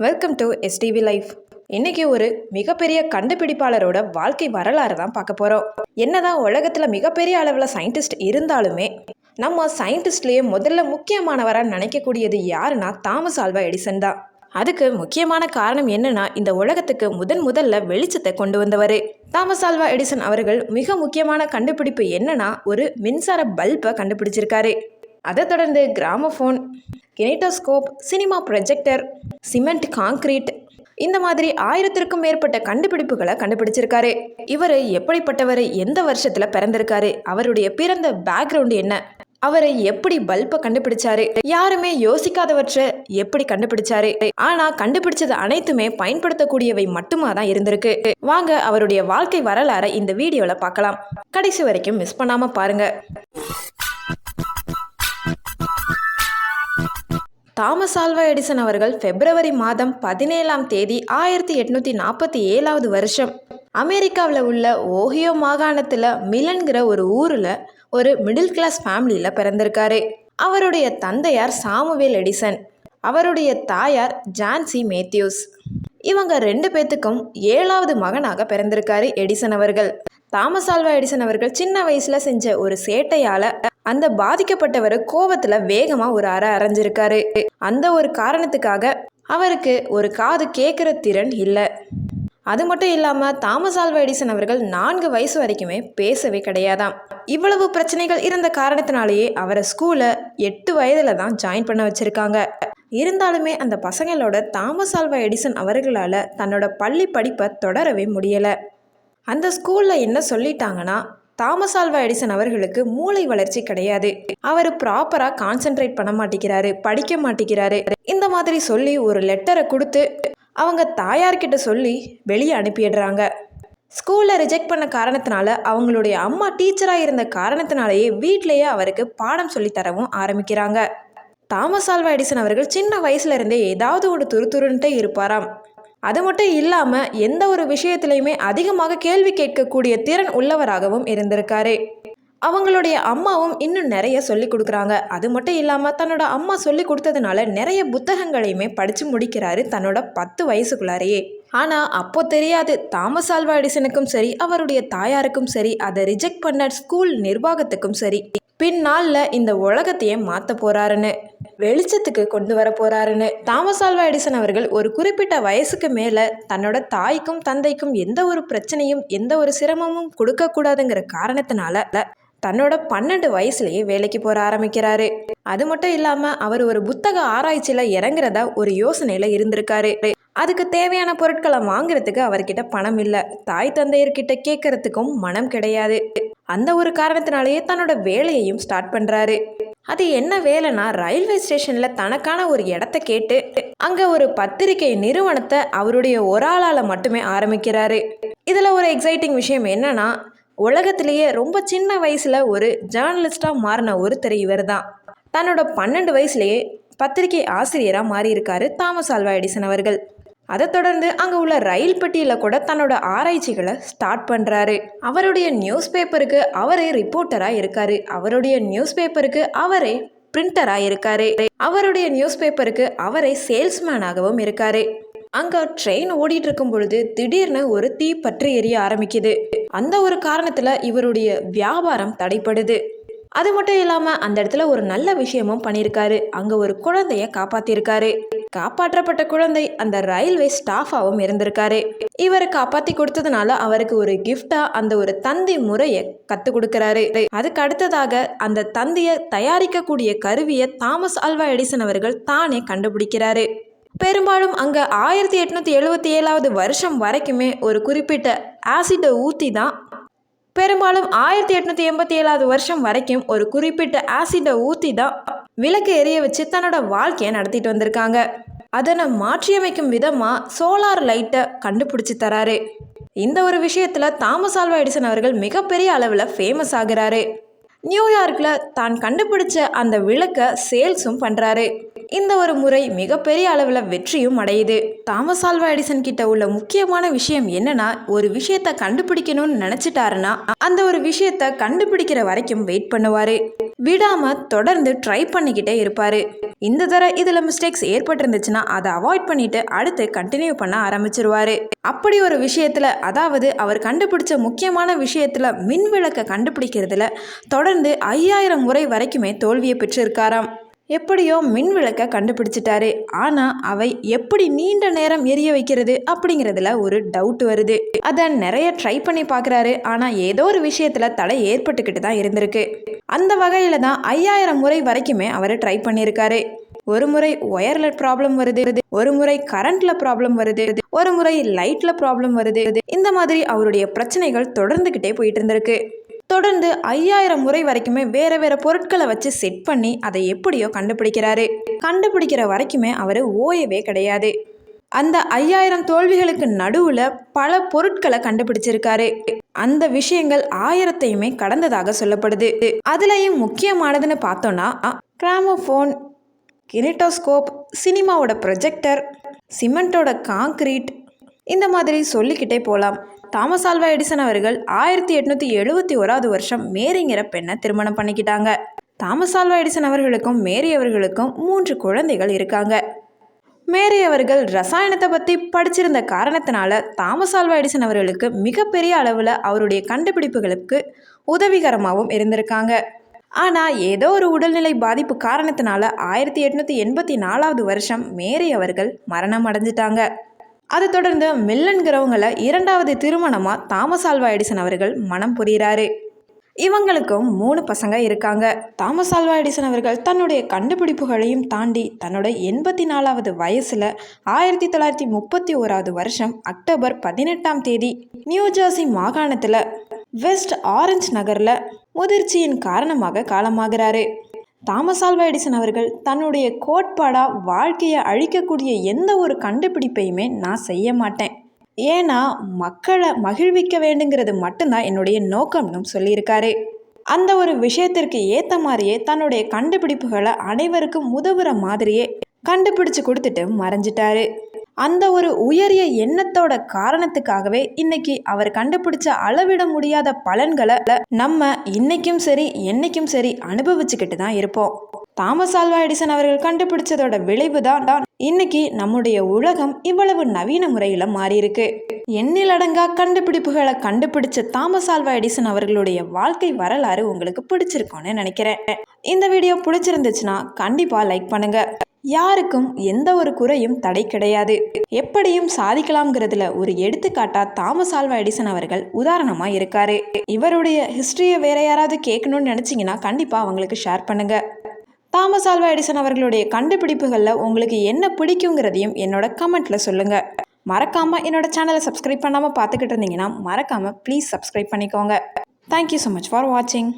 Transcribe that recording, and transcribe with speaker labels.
Speaker 1: Welcome to STV life. இன்னைக்கு ஒரு மிகப்பெரிய கண்டுபிடிப்பாளரோட வாழ்க்கை வரலாறு தான் பார்க்க போகிறோம். என்னதான் உலகத்தில் மிகப்பெரிய அளவில் சயின்டிஸ்ட் இருந்தாலுமே நம்ம சயின்டிஸ்ட்லேயே முதல்ல முக்கியமானவராக நினைக்கக்கூடியது யாருன்னா தாமஸ் ஆல்வா எடிசன் தான். அதுக்கு முக்கியமான காரணம் என்னன்னா, இந்த உலகத்துக்கு முதல்ல வெளிச்சத்தை கொண்டு வந்தவர் தாமஸ் ஆல்வா எடிசன் அவர்கள். மிக முக்கியமான கண்டுபிடிப்பு என்னன்னா, ஒரு மின்சார பல்பை கண்டுபிடிச்சிருக்காரு. அதை தொடர்ந்து gramophone, kinetoscope, cinema projector, cement, concrete, இந்த மாதிரி 1000க்கும் மேற்பட்ட கண்டுபிடிப்புகளை கண்டுபிடிச்சிருக்காரு. இவர் எப்படிப்பட்டவர், எந்த வருஷத்தில் பிறந்திருக்காரு, அவருடைய பிறந்த பேக்ரவுண்டு என்ன, அவர் எப்படி பல்பை கண்டுபிடிச்சாரு, யாருமே யோசிக்காதவற்றை எப்படி கண்டுபிடிச்சாரு, ஆனா கண்டுபிடிச்சது அனைத்துமே பயன்படுத்தக்கூடியவை மட்டுமா தான் இருந்திருக்கு. வாங்க அவருடைய வாழ்க்கை வரலாறை இந்த வீடியோல பார்க்கலாம். கடைசி வரைக்கும் மிஸ் பண்ணாம பாருங்க. தாமஸ் ஆல்வா எடிசன் அவர்கள் பிப்ரவரி மாதம் 17ஆம் தேதி 1847வது வருஷம் அமெரிக்காவில் உள்ள ஓஹியோ மாகாணத்தில் மிலன்கிற ஒரு ஊரில் ஒரு மிடில் கிளாஸ் ஃபேமிலியில் பிறந்திருக்காரு. அவருடைய தந்தையார் சாமுவேல் எடிசன், அவருடைய தாயார் ஜான்சி மேத்யூஸ். இவங்க 2 பேத்துக்கும் 7வது மகனாக பிறந்திருக்காரு எடிசன் அவர்கள். தாமஸ் ஆல்வா எடிசன் அவர்கள் சின்ன வயசுல செஞ்ச ஒரு சேட்டையால அந்த பாதிக்கப்பட்டவர் கோபத்துல வேகமா ஒரு அரைஞ்சிருக்காரு. அந்த ஒரு காரணத்துக்காக அவருக்கு ஒரு காது கேட்குற திறன் இல்லை. அது மட்டும் இல்லாம தாமஸ் ஆல்வா எடிசன் அவர்கள் 4 வயசு வரைக்குமே பேசவே கிடையாதாம். இவ்வளவு பிரச்சனைகள் இருந்த காரணத்தினாலேயே அவரை ஸ்கூலை 8 வயதுல தான் ஜாயின் பண்ண வச்சிருக்காங்க. இருந்தாலுமே அந்த பசங்களோட தாமஸ் ஆல்வா எடிசன் அவர்களால் தன்னோட பள்ளி படிப்பை தொடரவே முடியலை. அந்த ஸ்கூலில் என்ன சொல்லிட்டாங்கன்னா, தாமஸ் ஆல்வா எடிசன் அவர்களுக்கு மூளை வளர்ச்சி கிடையாது, அவர் ப்ராப்பராக கான்சென்ட்ரேட் பண்ண மாட்டேங்கிறாரு, படிக்க மாட்டேங்கிறாரு, இந்த மாதிரி சொல்லி ஒரு லெட்டரை கொடுத்து அவங்க தாயார்கிட்ட சொல்லி வெளியே அனுப்பிடுறாங்க. ஸ்கூலில் ரிஜெக்ட் பண்ண காரணத்தினால அவங்களுடைய அம்மா டீச்சராக இருந்த காரணத்தினாலேயே வீட்டிலேயே அவருக்கு பாடம் சொல்லித்தரவும் ஆரம்பிக்கிறாங்க. தாமஸ் ஆல்வா எடிசன் அவர்கள் சின்ன வயசுல இருந்தே ஏதாவது ஒரு துருதுருன்ட்டே இருப்பாராம். அது மட்டும் இல்லாமல் எந்த ஒரு விஷயத்திலையுமே அதிகமாக கேள்வி கேட்கக்கூடிய திறன் உள்ளவராகவும் இருந்திருக்காரு. அவங்களுடைய அம்மாவும் இன்னும் நிறைய சொல்லி கொடுக்குறாங்க. அது மட்டும் இல்லாமல் தன்னோட அம்மா சொல்லி கொடுத்ததுனால நிறைய புத்தகங்களையுமே படித்து முடிக்கிறாரு தன்னோட 10 வயசுக்குள்ளாரையே. ஆனால் அப்போ தெரியாது தாமஸ் ஆல்வா எடிசனுக்கும் சரி, அவருடைய தாயாருக்கும் சரி, அதை ரிஜெக்ட் பண்ண ஸ்கூல் நிர்வாகத்துக்கும் சரி, பின்னாளில் இந்த உலகத்தையே மாற்ற போறாருன்னு, வெளிச்சத்துக்கு கொண்டு வர போறாருன்னு. தாமஸ் ஆல்வா எடிசன் அவர்கள் ஒரு குறிப்பிட்ட வயசுக்கு மேலே தன்னோட தாய்க்கும் தந்தைக்கும் எந்த ஒரு பிரச்சனையும் எந்த ஒரு சிரமமும் கொடுக்கக்கூடாதுங்கிற காரணத்தினால தன்னோட 12 வயசுலேயே வேலைக்கு போக ஆரம்பிக்கிறாரு. அது மட்டும் இல்லாமல் அவர் ஒரு புத்தக ஆராய்ச்சியில் இறங்குறதா ஒரு யோசனையில் இருந்திருக்காரு. அதுக்கு தேவையான பொருட்களை வாங்குறதுக்கு அவர்கிட்ட பணம் இல்லை, தாய் தந்தையர்கிட்ட கேட்கறதுக்கும் மனம் கிடையாது. அந்த ஒரு காரணத்தினாலேயே தன்னோட வேலையையும் ஸ்டார்ட் பண்ணுறாரு. அது என்ன வேலைன்னா, ரயில்வே ஸ்டேஷனில் தனக்கான ஒரு இடத்த கேட்டு அங்கே ஒரு பத்திரிகை நிறுவனத்தை அவருடைய ஒரு ஆளால் மட்டுமே ஆரம்பிக்கிறாரு. இதில் ஒரு எக்ஸைட்டிங் விஷயம் என்னன்னா, உலகத்திலேயே ரொம்ப சின்ன வயசில் ஒரு ஜேர்னலிஸ்டாக மாறின ஒருத்தர் இவர் தான். தன்னோட 12 வயசுலேயே பத்திரிகை ஆசிரியராக மாறியிருக்காரு தாமஸ் ஆல்வா எடிசன் அவர்கள். அதை தொடர்ந்து அங்கே உள்ள ரயில் பெட்டியில் கூட தன்னோட ஆராய்ச்சிகளை ஸ்டார்ட் பண்ணுறாரு. அவருடைய நியூஸ் பேப்பருக்கு அவரே ரிப்போர்ட்டராக இருக்காரு, அவருடைய நியூஸ் பேப்பருக்கு அவரே பிரிண்டராக இருக்காரு, அவருடைய நியூஸ் பேப்பருக்கு அவரே சேல்ஸ்மேனாகவும் இருக்காரு. அங்கே ட்ரெயின் ஓடிட்டு இருக்கும் பொழுது திடீர்னு ஒரு தீ பற்றி எரிய ஆரம்பிக்குது. அந்த ஒரு காரணத்தில் இவருடைய வியாபாரம் தடைப்படுது. அது மட்டும் இல்லாமல் அந்த இடத்துல ஒரு நல்ல விஷயமும் பண்ணியிருக்காரு. அங்கே ஒரு குழந்தைய காப்பாற்றிருக்காரு. காப்பாற்றப்பட்ட குழந்தை அந்த ரயில்வே ஸ்டாஃபாகவும் இருந்திருக்காரு. இவரை காப்பாற்றி கொடுத்ததுனால அவருக்கு ஒரு கிஃப்டா அந்த ஒரு தந்தி முறையை கற்றுக் கொடுக்கறாரு. அதுக்கு அடுத்ததாக அந்த தந்தியை தயாரிக்கக்கூடிய கருவியை தாமஸ் ஆல்வா எடிசன் அவர்கள் தானே கண்டுபிடிக்கிறாரு. பெரும்பாலும் அங்கே 1877வது வருஷம் வரைக்குமே ஒரு குறிப்பிட்ட ஆசிடை ஊற்றி தான், பெரும்பாலும் 1887வது வருஷம் வரைக்கும் ஒரு குறிப்பிட்ட ஆசிடை ஊற்றி தான் விளக்கு எரிய வச்சு தன்னோட வாழ்க்கையை நடத்திட்டு வந்திருக்காங்க. அதனை மாற்றியமைக்கும் விதமாக சோலார் லைட்டை கண்டுபிடிச்சி தராரு. இந்த ஒரு விஷயத்தில் தாமஸ் ஆல்வா எடிசன் அவர்கள் மிகப்பெரிய அளவில் ஃபேமஸ் ஆகிறாரு. நியூயார்க்கில் தான் கண்டுபிடிச்ச அந்த விளக்க சேல்ஸும் பண்ணுறாரு. இந்த ஒரு முறை மிகப்பெரிய அளவில் வெற்றியும் அடையுது. தாமஸ் ஆல்வா எடிசன் கிட்ட உள்ள முக்கியமான விஷயம் என்னன்னா, ஒரு விஷயத்தை கண்டுபிடிக்கணும்னு நினச்சிட்டாருன்னா அந்த ஒரு விஷயத்தை கண்டுபிடிக்கிற வரைக்கும் வெயிட் பண்ணுவார். விடாம தொடர்ந்து ட்ரை பண்ணிக்கிட்டே இருப்பார். இந்த தடவை இதில் மிஸ்டேக்ஸ் ஏற்பட்டிருந்துச்சுன்னா அதை அவாய்ட் பண்ணிட்டு அடுத்து கண்டினியூ பண்ண ஆரம்பிச்சிருவாரு. அப்படி ஒரு விஷயத்தில், அதாவது அவர் கண்டுபிடிச்ச முக்கியமான விஷயத்தில் மின் விளக்கை கண்டுபிடிக்கிறதுல தொடர்ந்து 5000 முறை வரைக்குமே தோல்வியை பெற்றிருக்காராம். எப்படியோ மின் விளக்கை கண்டுபிடிச்சிட்டாரு. ஆனால் அவை எப்படி நீண்ட நேரம் எரிய வைக்கிறது அப்படிங்கிறதுல ஒரு டவுட் வருது. அதை நிறைய ட்ரை பண்ணி பார்க்குறாரு. ஆனால் ஏதோ ஒரு விஷயத்தில் தடை ஏற்பட்டுக்கிட்டு தான் இருந்திருக்கு. அந்த வகையில் தான் 5000 முறை வரைக்குமே அவர் ட்ரை பண்ணியிருக்காரு. ஒரு முறை ஒயர்ல ப்ராப்ளம் வருது, ஒரு முறை கரண்ட்ல ப்ராப்ளம் வருது, ஒரு முறை லைட்ல ப்ராப்ளம் வருது. இந்த மாதிரி அவருடைய பிரச்சனைகள் தொடர்ந்துக்கிட்டே போயிட்டு இருந்திருக்கு. தொடர்ந்து 5000 முறை வரைக்குமே வேற வேற பொருட்களை வச்சு செட் பண்ணி அதை எப்படியோ கண்டுபிடிக்கிறாரு. கண்டுபிடிக்கிற வரைக்குமே அவர் ஓயவே கிடையாது. அந்த 5000 தோல்விகளுக்கு நடுவில் பல பொருட்களை கண்டுபிடிச்சிருக்காரு. அந்த விஷயங்கள் 1000ஐயுமே கடந்ததாக சொல்லப்படுது. அதுலேயும் முக்கியமானதுன்னு பார்த்தோன்னா கிராமோஃபோன், கினெட்டோஸ்கோப், சினிமாவோட ப்ரொஜெக்டர், சிமெண்ட்டோட காங்க்ரீட், இந்த மாதிரி சொல்லிக்கிட்டே போகலாம். தாமஸ் ஆல்வா எடிசன் அவர்கள் 1871 வருஷம் மேரிங்கிற பெண்ணை திருமணம் பண்ணிக்கிட்டாங்க. தாமஸ் ஆல்வா எடிசன் அவர்களுக்கும் மேரி அவர்களுக்கும் 3 குழந்தைகள் இருக்காங்க. மேரி அவர்கள் ரசாயனத்தை பற்றி படிச்சிருந்த காரணத்தினால தாமஸ் ஆல்வா எடிசன் அவர்களுக்கு மிகப்பெரிய அளவில் அவருடைய கண்டுபிடிப்புகளுக்கு உதவிகரமாகவும் இருந்திருக்காங்க. ஆனால் ஏதோ ஒரு உடல்நிலை பாதிப்பு காரணத்தினால 1884 வருஷம் மேரி அவர்கள் மரணம் அடைஞ்சிட்டாங்க. அதை தொடர்ந்து மில்லன்கிறவங்களை 2வது திருமணமாக தாமஸ் ஆல்வா எடிசன் அவர்கள் மனம் புரிகிறாரு. இவங்களுக்கும் 3 பசங்க இருக்காங்க. தாமஸ் ஆல்வா எடிசன் அவர்கள் தன்னுடைய கண்டுபிடிப்புகளையும் தாண்டி தன்னோட 84வது வயசில் 1931 வருஷம் அக்டோபர் 18ஆம் தேதி நியூஜெர்சி மாகாணத்தில் வெஸ்ட் ஆரஞ்ச் நகரில் முதிர்ச்சியின் காரணமாக காலமாகிறாரு. தாமஸ் ஆல்வா எடிசன் அவர்கள் தன்னுடைய கோட்பாடாக வாழ்க்கையை அழிக்கக்கூடிய எந்த ஒரு கண்டுபிடிப்பையுமே நான் செய்ய மாட்டேன், ஏன்னா மக்களை மகிழ்விக்க வேண்டுங்கிறது மட்டும்தான் என்னுடைய நோக்கம்னு சொல்லியிருக்காரு. அந்த ஒரு விஷயத்திற்கு ஏற்ற மாதிரியே தன்னுடைய கண்டுபிடிப்புகளை அனைவருக்கும் உதவுற மாதிரியே கண்டுபிடிச்சு கொடுத்துட்டு மறைஞ்சிட்டாரு. அந்த ஒரு உயரிய எண்ணத்தோட காரணத்துக்காகவே இன்னைக்கு அவர் கண்டுபிடிச்ச அளவிட முடியாத பலன்களை நம்ம இன்னைக்கும் சரி என்னைக்கும் சரி அனுபவிச்சுக்கிட்டு தான் இருப்போம். தாமஸ் ஆல்வா எடிசன் அவர்கள் கண்டுபிடிச்சதோட விளைவு தான் இன்னைக்கு நம்முடைய உலகம் இவ்வளவு நவீன முறையில் மாறியிருக்கு. எண்ணிலடங்கா கண்டுபிடிப்புகளை கண்டுபிடிச்ச தாமஸ் ஆல்வா எடிசன் அவர்களுடைய வாழ்க்கை வரலாறு உங்களுக்கு பிடிச்சிருக்கோன்னு நினைக்கிறேன். இந்த வீடியோ பிடிச்சிருந்துச்சுன்னா கண்டிப்பாக லைக் பண்ணுங்க. யாருக்கும் எந்த ஒரு குறையும் தடை கிடையாது, எப்படியும் சாதிக்கலாம்ங்கிறதுல ஒரு எடுத்துக்காட்டா தாமஸ் ஆல்வா எடிசன் அவர்கள் உதாரணமாக இருக்காரு. இவருடைய ஹிஸ்டரியை வேற யாராவது கேட்கணும்னு நினச்சிங்கன்னா கண்டிப்பாக அவங்களுக்கு ஷேர் பண்ணுங்க. தாமஸ் ஆல்வா எடிசன் அவர்களுடைய கண்டுபிடிப்புகளில் உங்களுக்கு என்ன பிடிக்குங்கிறதையும் என்னோட கமெண்ட்டில் சொல்லுங்கள். மறக்காமல் என்னோட சேனலை சப்ஸ்கிரைப் பண்ணாமல் பார்த்துக்கிட்டு இருந்தீங்கன்னா மறக்காமல் ப்ளீஸ் சப்ஸ்கிரைப் பண்ணிக்கோங்க. தேங்க்யூ ஸோ மச் ஃபார் வாட்சிங்.